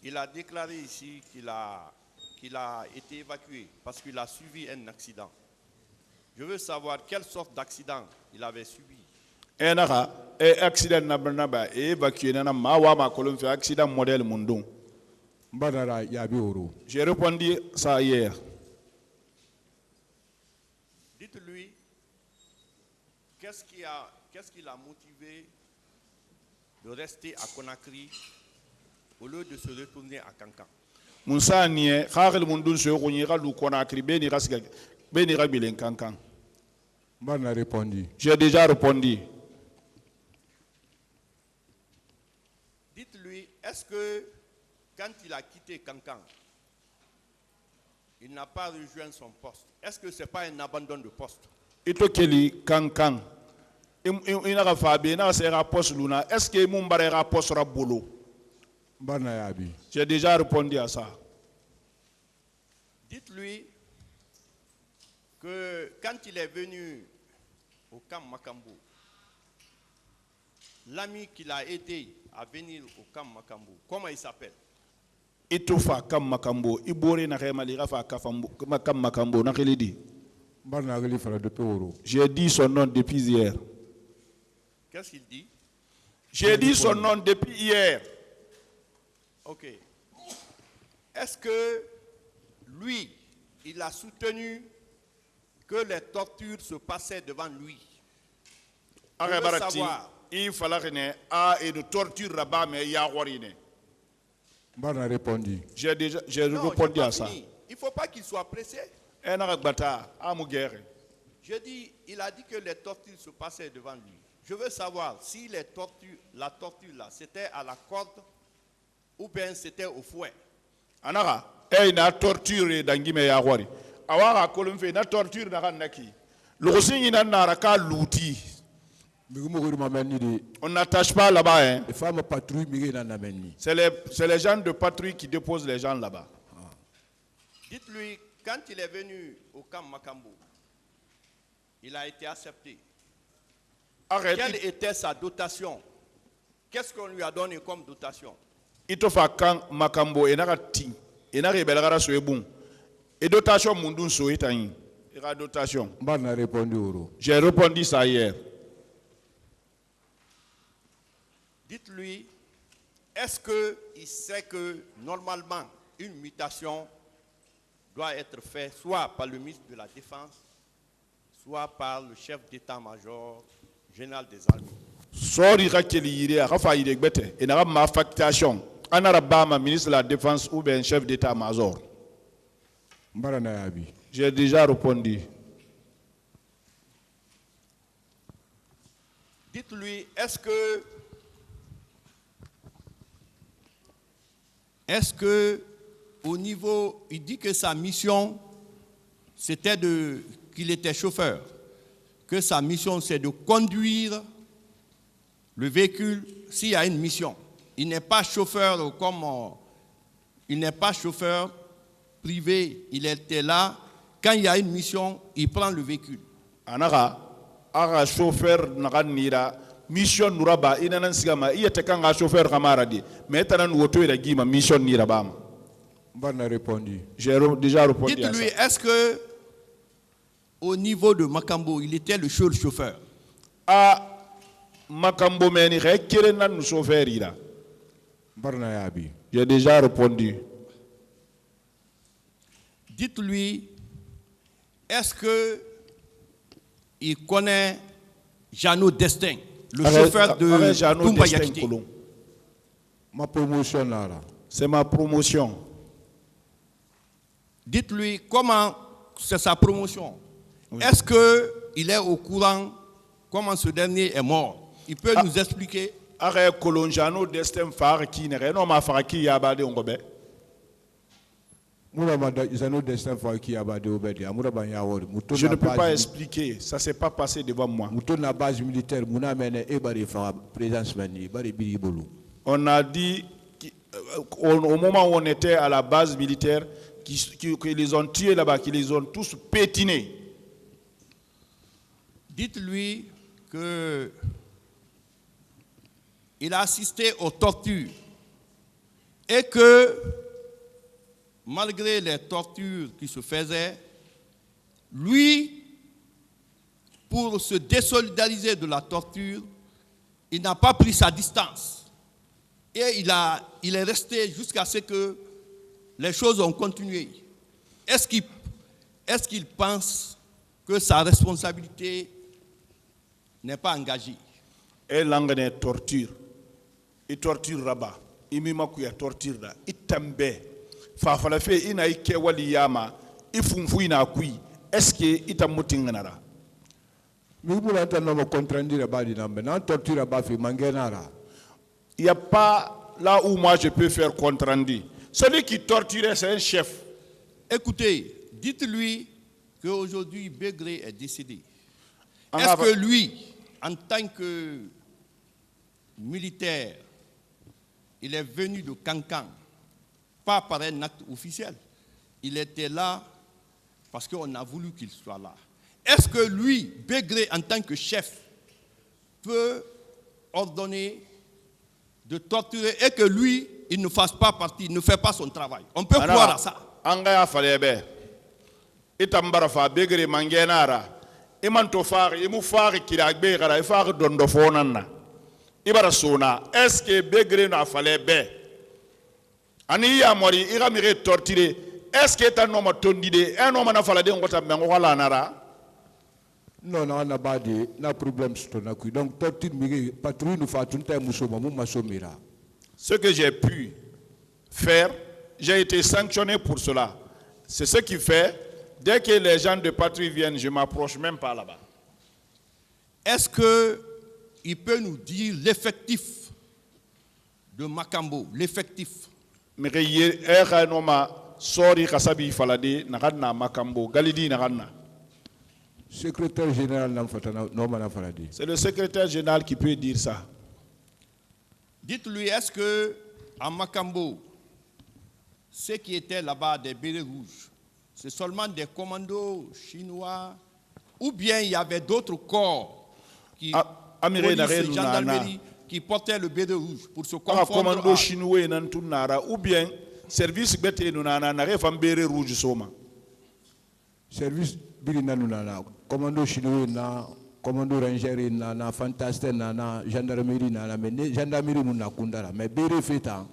Il a déclaré ici qu'il a été évacué parce qu'il a subi un accident. Je veux savoir quelle sorte d'accident il avait subi. Accident na évacué na ma kolon fait accident modèle mundon. J'ai répondu ça hier. Dites-lui qu'est-ce qui l'a motivé de rester à Conakry au lieu de se retourner à Kankan. Moussa nie khagel mundun se khunyira lu Conakry beni bilen Kankan. J'ai déjà répondu. Dites-lui, est-ce que quand il a quitté Kankan, il n'a pas rejoint son poste? Est-ce que ce n'est pas un abandon de poste? Ito keli Kankan. Ina fabi na sera poste luna. Est-ce que mon barera poste rabolo? J'ai déjà répondu à ça. Dites-lui que quand il est venu au camp Makambo, l'ami qu'il a aidé à venir au camp Makambo, comment il s'appelle? Itufa kam Makambo. Ibori na khemali rafa kam Makambo na khelidi. J'ai dit son nom depuis hier. Qu'est-ce qu'il dit? J'ai dit son nom depuis hier. Ok. Est-ce que lui, il a soutenu que les tortures se passaient devant lui? Je veux savoir. Il fallait une torture là-bas, mais il y a rien. J'ai répondu à ça. Il ne faut pas qu'il soit pressé. Je dis, il a dit que les tortures se passaient devant lui. Je veux savoir si la torture là, c'était à la corde ou bien c'était au fouet. Anara, na torture d'angime ya wari. Awara kolumfe na torture na kanaki. Losingi na naraka louti. On n'attache pas là-bas. Hein. C'est les gens de patrouille qui déposent les gens là-bas. Dites-lui, quand il est venu au camp Makambo, il a été accepté. Quelle était sa dotation? Qu'est-ce qu'on lui a donné comme dotation? Itofa camp Makambo enarati enare so ebun. Et dotation mundun so etain. Era dotation. J'ai répondu ça hier. Dites-lui, est-ce qu'il sait que normalement une mutation doit être faite soit par le ministre de la Défense, soit par le chef d'état-major général des armées? Sori rakeli yire akafa yire gbete enara ma affectation anarabama ministre de la Défense ou bien chef d'état-major. J'ai déjà répondu. Dites-lui, est-ce que au niveau, il dit que sa mission, c'était qu'il était chauffeur, que sa mission c'est de conduire le véhicule s'il y a une mission. Il n'est pas chauffeur il n'est pas chauffeur privé, il était là, quand il y a une mission, il prend le véhicule. Anara, ara chauffeur naganira. Mission nuraba inanan sigama iyete kanga chauffeur kamaradi mais tanan woto ira gima mission nirabama. J'ai déjà répondu. Dites-lui, est-ce que au niveau de Makambo, il était le seul chauffeur? Ah, Makambo meni rekere nan chauffeur ira. J'ai déjà répondu. Dites-lui, est-ce que il connaît Jeannot Destin, le chauffeur de Toumba Yakité? Ma promotion là. C'est ma promotion. Dites-lui comment c'est sa promotion. Oui. Est-ce qu'il est au courant comment ce dernier est mort? Il peut nous expliquer? Arrête Colonjano Destin Far qui n'est non ma far qui a badé ngobe. Je ne peux pas expliquer, ça ne s'est pas passé devant moi. On a dit au moment où on était à la base militaire, qu'ils les ont tués là-bas, qu'ils les ont tous pétinés. Dites-lui qu'il a assisté aux tortures Et que, malgré les tortures qui se faisaient, lui, pour se désolidariser de la torture, il n'a pas pris sa distance. Et il est resté jusqu'à ce que les choses ont continué. Est-ce qu'il pense que sa responsabilité n'est pas engagée? Et l'angane torture. Il torture rabat. Il mimakuya torture da. Il tambe. Fa fala fe ina ike wali yama. Il funfu ina kui. Est-ce que il t'a motinganara? Il n'y a pas là où moi je peux faire contre-rendu. Celui qui torturait, c'est un chef. Écoutez, dites-lui qu'aujourd'hui Begré est décédé. Est-ce que lui, en tant que militaire, il est venu de Cancan, pas par un acte officiel. Il était là parce qu'on a voulu qu'il soit là. Est-ce que lui, Begré, en tant que chef, peut ordonner de torturer et que lui, il ne fasse pas partie, il ne fait pas son travail? On peut croire à ça. Anga falebe. Itambara fa Begré mangenara. Imanto fari, imu fari kiragbe gara, ifari dondo fonana. Ibara sona. Est-ce que Begré n'a falebe? Ani ya mori, ira mire torturer. Est-ce que ta noma tondide, un homme n'a falade ngota mengwala nara? Non, on n'a pas de problème. Donc, ce que j'ai pu faire, j'ai été sanctionné pour cela. C'est ce qui fait, dès que les gens de patrie viennent, je ne m'approche même pas là-bas. Est-ce qu'il peut nous dire l'effectif de Makambo, l'effectif? Secrétaire général, c'est le secrétaire général qui peut dire ça. Dites-lui, est-ce que à Makambo, ceux qui étaient là-bas des bérets rouges, c'est seulement des commandos chinois, ou bien il y avait d'autres corps qui, gendarmerie, qui portaient le béret rouge pour se confondre commando chinois ou bien service bête nana n'arrive pas béret rouge soma. Service bilinanuna commando chinois na commando ranger na fantastique na gendarmerie na mais gendarmerie na kundara mais béret feta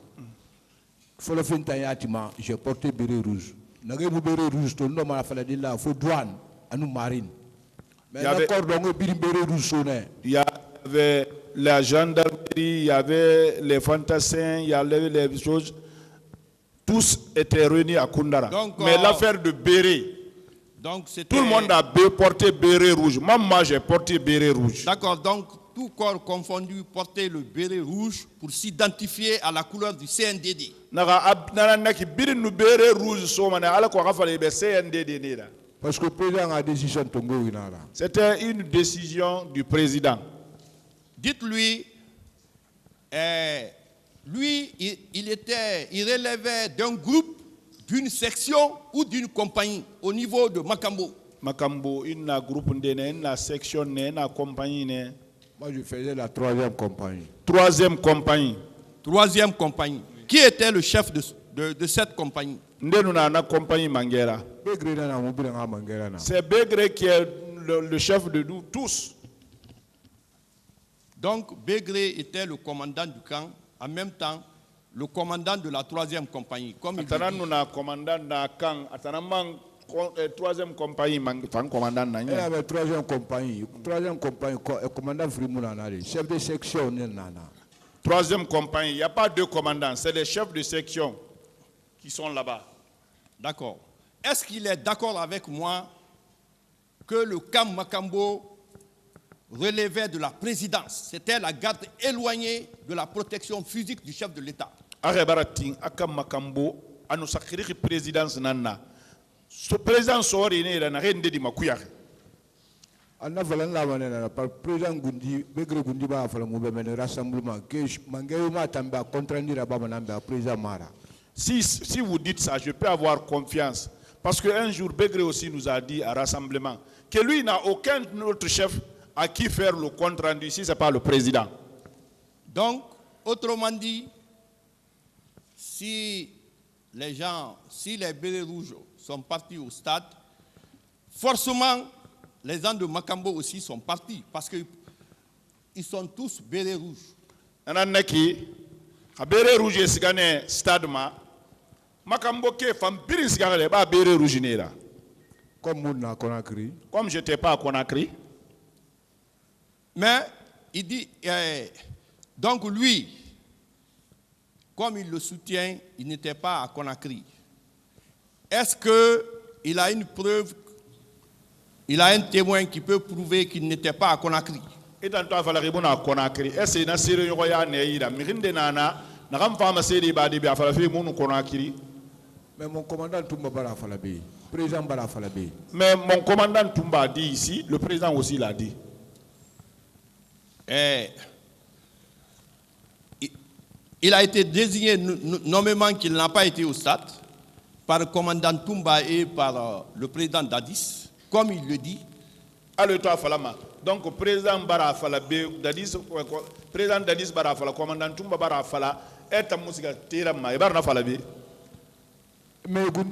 faut le faire yatima j'ai porté béret rouge n'avez vous béret rouge to no mala fala dilla faut douane à nous marine mais d'accord donc béret rouge sonné il y avait la gendarmerie, il y avait les fantassins, il y avait les choses, tous étaient réunis à Kundara. Donc, mais l'affaire de béret, donc tout le monde a porté béret rouge. Même moi, j'ai porté béret rouge. D'accord, donc tout corps confondu portait le béret rouge pour s'identifier à la couleur du CNDD. Parce que le président a décision Tongo. C'était une décision du président. Dites-lui, lui, il relevait d'un groupe, d'une section ou d'une compagnie au niveau de Makambo. Makambo, une groupe, une section, une compagnie. Moi, je faisais la troisième compagnie. Troisième compagnie. Troisième compagnie. Qui était le chef de cette compagnie? C'est Begré qui est le chef de nous tous. Donc, Begré était le commandant du camp, en même temps, le commandant de la troisième compagnie. Comme il dit. Troisième compagnie, commandant. Il y avait troisième compagnie, commandant Frimouna, chef de section. Troisième compagnie, il n'y a pas deux commandants, c'est les chefs de section qui sont là-bas. D'accord. Est-ce qu'il est d'accord avec moi que le camp Makambo relevait de la présidence? C'était la garde éloignée de la protection physique du chef de l'État. Ce président Sohori n'a rien dit de Makouya. Président Gundi, Begré Gundi va faire un rassemblement que Mangayouma Tamba contraindre à président Mara. Si vous dites ça, je peux avoir confiance. Parce qu'un jour, Begré aussi nous a dit à rassemblement que lui n'a aucun autre chef à qui faire le compte rendu si ce n'est pas le président. Donc, autrement dit, si les bérets rouges sont partis au stade, forcément, les gens de Makambo aussi sont partis parce qu'ils sont tous bérets rouges. Nanaki, a bérets rouges sigane stade ma, Makambo ke fam birin sigane ba bérets rouges nera. Comme j'étais pas à Conakry. Mais il dit, donc lui, comme il le soutient, il n'était pas à Conakry. Est-ce qu'il a une preuve, il a un témoin qui peut prouver qu'il n'était pas à Conakry? Et dans toi, il faut à Conakry. Est-ce qu'il y a une série de royaumes qui Conakry? Mais mon commandant Toumba Bara Falabé, président Bara Falabé. Mais mon commandant Toumba a dit ici, le président aussi l'a dit. Il a été désigné nommément qu'il n'a pas été au stade par le commandant Toumba et par le président Dadis, comme il le dit. Donc, le président Bara Falabé, président Dadis Bara Falabé, commandant Toumba Bara Falabé, est un musical terrain, et Bara Falabé. Mais comment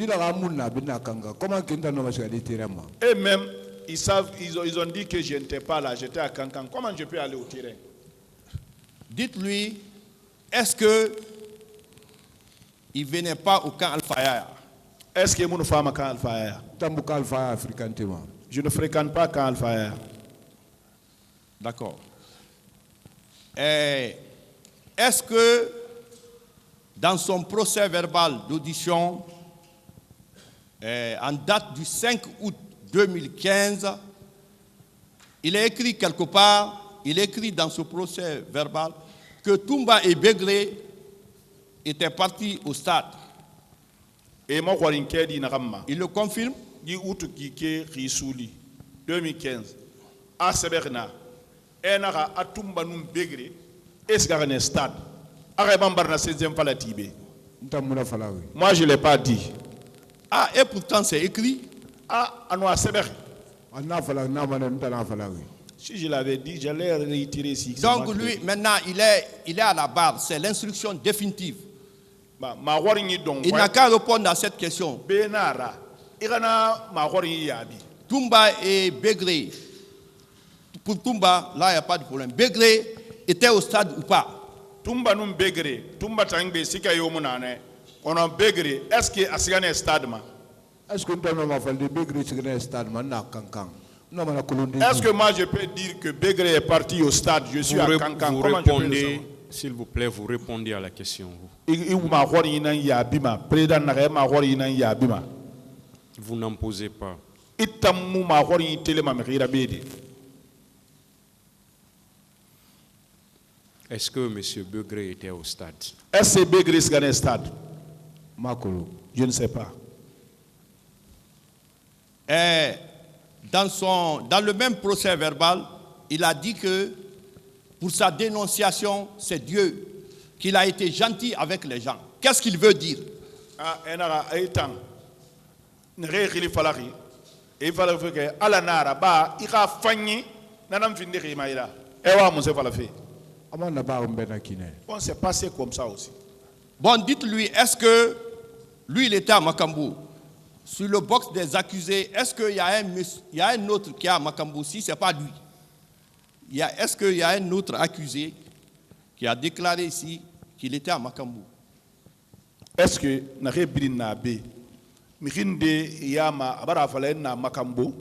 et même, ils ont dit que je n'étais pas là, j'étais à Kankan. Comment je peux aller au terrain? Dites-lui, est-ce que il ne venait pas au camp Al-Fayaya? Est-ce que mon femme a camp Al-Fayaya? Je ne fréquente pas camp Al-Fayaya. D'accord. Est-ce que dans son procès verbal d'audition, en date du 5 août 2015, il est écrit quelque part, il est écrit dans ce procès verbal que Toumba et Begré étaient partis au stade. Et moi, il le confirme. 2015. À Seberna, Enara a Toumba Noum Begré, est-ce stade? Moi, je ne l'ai pas dit. Ah, et pourtant c'est écrit. Ah, à Seber. Si je l'avais dit, j'allais réitérer ici. Donc lui, maintenant, il est à la barre. C'est l'instruction définitive. Il n'a qu'à répondre à cette question. Toumba et Begré. Pour Toumba, là, il n'y a pas de problème. Begré était au stade ou pas? Toumba nous Begré. Toumba Tangbe, Sika Yomunane. On a Begré. Est-ce qu'il y a un stade? Est-ce que est-ce que moi je peux dire que Begré est parti au stade? Je suis à Kankan. Vous répondez, s'il vous plaît, vous répondez à la question. Vous n'en posez pas. Est-ce que M. Begré était au stade? Est-ce que Begré est au stade? Je ne sais pas. Dans le même procès verbal, il a dit que pour sa dénonciation, c'est Dieu, qu'il a été gentil avec les gens. Qu'est-ce qu'il veut dire? On s'est passé comme ça aussi. Bon, dites-lui, est-ce que lui, il était à Makambo? Sur le box des accusés, est-ce qu'il y a un autre qui est à Makambo? Si ce n'est pas lui. Est-ce qu'il y a un autre accusé qui a déclaré ici qu'il était à Makambo? Est-ce que Makambo?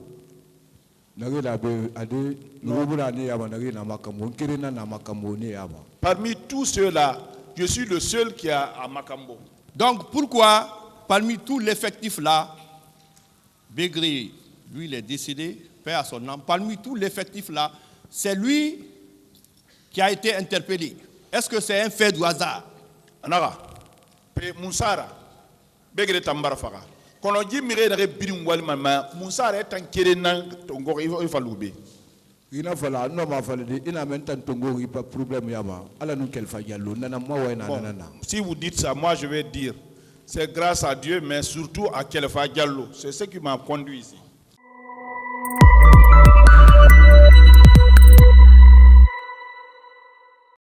Parmi tous ceux-là, je suis le seul qui est à Makambo. Donc pourquoi, parmi tout l'effectif là, Begré, lui, il est décédé, paix à son âme. Parmi tout l'effectif là, c'est lui qui a été interpellé. Est-ce que c'est un fait du hasard? Anara, Moussara, Begré Tambarafara. Quand on dit Miré de Birim Walmama, Moussara est un kérénan, Tongo, il faut l'oublier. Il a fallu, non, il a fallu, il a maintenant Tongo, il n'y a pas de problème. Si vous dites ça, moi je vais dire. C'est grâce à Dieu, mais surtout à Kelfa Diallo. C'est ce qui m'a conduit ici.